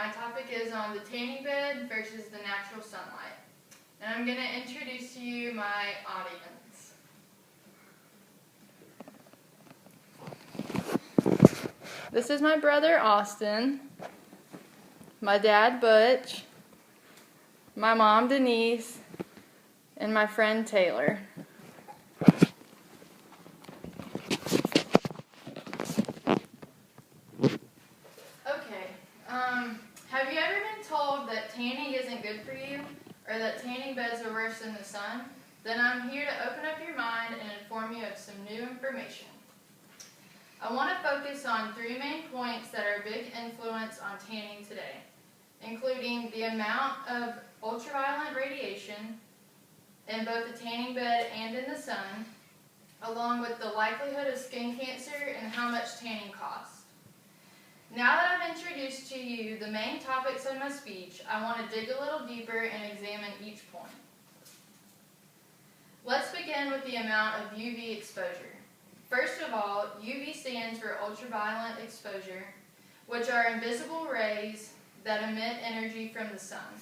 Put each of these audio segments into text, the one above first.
my topic is on the tanning bed versus the natural sunlight. And I'm going to introduce to you my audience. This is my brother Austin, my dad Butch, my mom Denise, and my friend Taylor. Have you ever been told that tanning isn't good for you, or that tanning beds are worse than the sun? Then I'm here to open up your mind and inform you of some new information. I want to focus on 3 main points that are a big influence on tanning today, including the amount of ultraviolet radiation in both the tanning bed and in the sun, along with the likelihood of skin cancer and how much tanning costs. Now that I've introduced to you the main topics of my speech, I want to dig a little deeper and examine each point. Let's begin with the amount of UV exposure. First of all, UV stands for ultraviolet exposure, which are invisible rays that emit energy from the sun.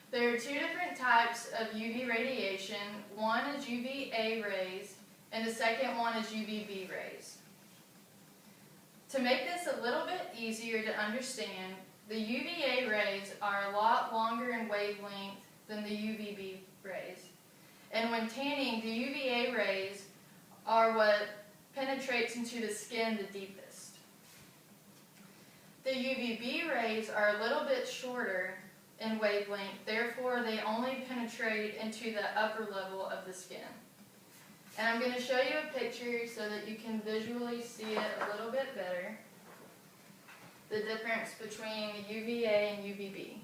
There are 2 different types of UV radiation. One is UVA rays, and the second one is UVB rays. To make this a little bit easier to understand, the UVA rays are a lot longer in wavelength than the UVB rays. And when tanning, the UVA rays are what penetrates into the skin the deepest. The UVB rays are a little bit shorter in wavelength, therefore they only penetrate into the upper level of the skin. And I'm going to show you a picture so that you can visually see it a little bit better, the difference between the UVA and UVB.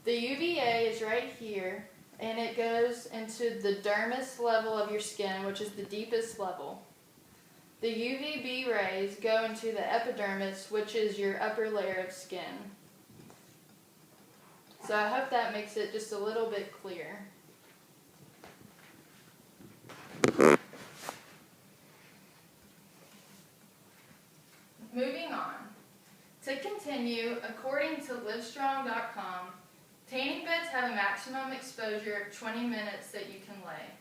The UVA is right here, and it goes into the dermis level of your skin, which is the deepest level. The UVB rays go into the epidermis, which is your upper layer of skin. So I hope that makes it just a little bit clearer. Moving on. To continue, according to Livestrong.com, tanning beds have a maximum exposure of 20 minutes that you can lay.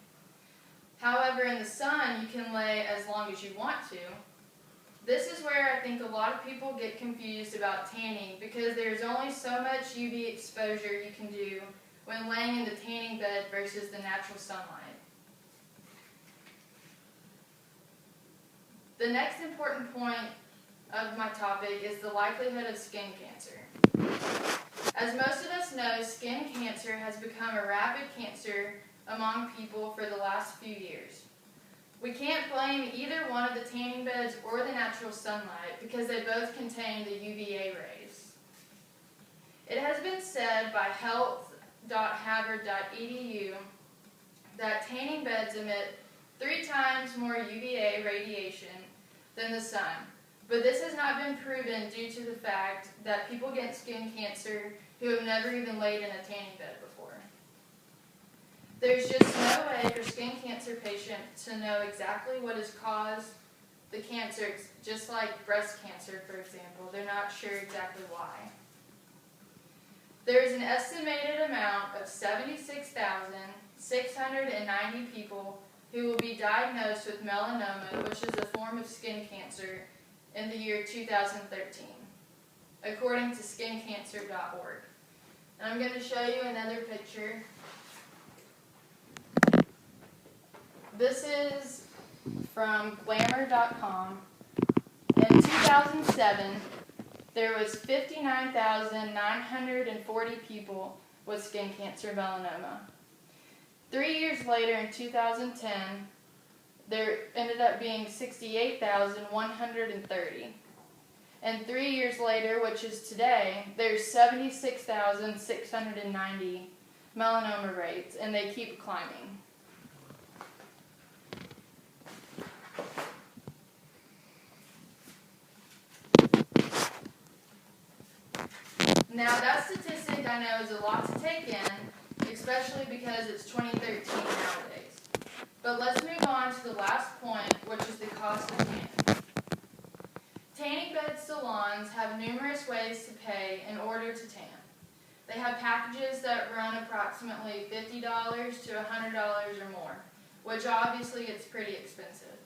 However, in the sun, you can lay as long as you want to. This is where I think a lot of people get confused about tanning because there's only so much UV exposure you can do when laying in the tanning bed versus the natural sunlight. The next important point of my topic is the likelihood of skin cancer. As most of us know, skin cancer has become a rapid cancer among people for the last few years. We can't blame either one of the tanning beds or the natural sunlight because they both contain the UVA rays. It has been said by health.harvard.edu that tanning beds emit 3 times more UVA radiation than the sun. But this has not been proven due to the fact that people get skin cancer who have never even laid in a tanning bed before. There's just no way for skin cancer patients to know exactly what has caused the cancer, just like breast cancer, for example. They're not sure exactly why. There is an estimated amount of 76,690 people who will be diagnosed with melanoma, which is a form of skin cancer, in the year 2013, according to skincancer.org. And I'm going to show you another picture. This is from glamour.com. In 2007, there was 59,940 people with skin cancer melanoma. 3 years later, in 2010, there ended up being 68,130. And 3 years later, which is today, there's 76,690 melanoma rates, and they keep climbing. Now, that statistic I know is a lot to take in, especially because it's 2013 nowadays. But let's move on to the last point, which is the cost of tanning. Tanning bed salons have numerous ways to pay in order to tan. They have packages that run approximately $50 to $100 or more, which obviously it's pretty expensive.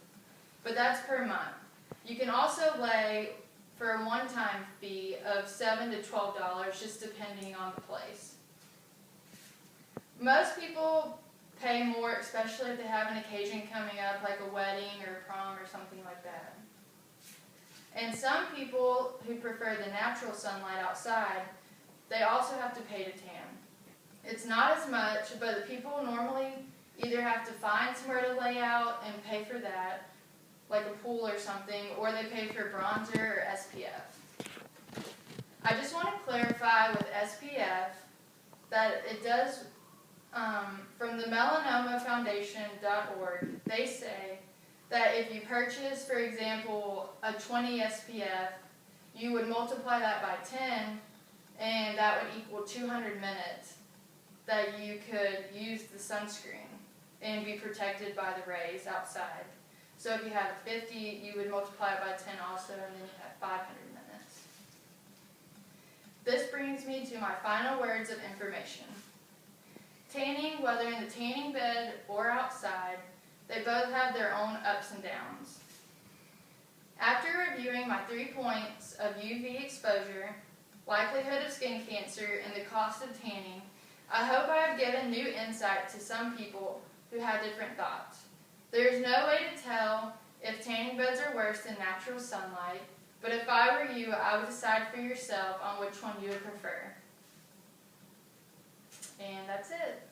But that's per month. You can also lay for a one-time fee of $7 to $12, just depending on the place. Most people pay more, especially if they have an occasion coming up, like a wedding or a prom or something like that. And some people who prefer the natural sunlight outside, they also have to pay to tan. It's not as much, but the people normally either have to find somewhere to lay out and pay for that, like a pool or something, or they pay for bronzer or SPF. I just want to clarify with SPF that it does, from the melanomafoundation.org, they say that if you purchase, for example, a 20 SPF, you would multiply that by 10, and that would equal 200 minutes that you could use the sunscreen and be protected by the rays outside. So if you have 50, you would multiply it by 10 also, and then you have 500 minutes. This brings me to my final words of information. Tanning, whether in the tanning bed or outside, they both have their own ups and downs. After reviewing my 3 points of UV exposure, likelihood of skin cancer, and the cost of tanning, I hope I have given new insight to some people who had different thoughts. There is no way to tell if tanning beds are worse than natural sunlight, but if I were you, I would decide for yourself on which one you would prefer. And that's it.